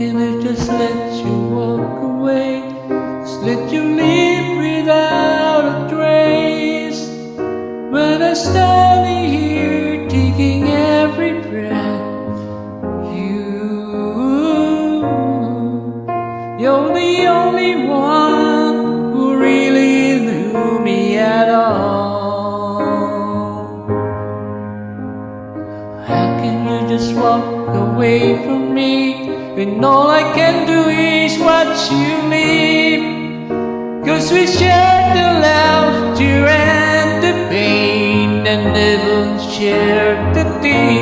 can I just let you walk away? Just let you leave without a trace. When I stand here taking every breath, you're the only one who really knew me at all. How can you just walk away from me when all I can do is watch you leave? 'Cause we shared the laughter and the pain, and never shared the tears.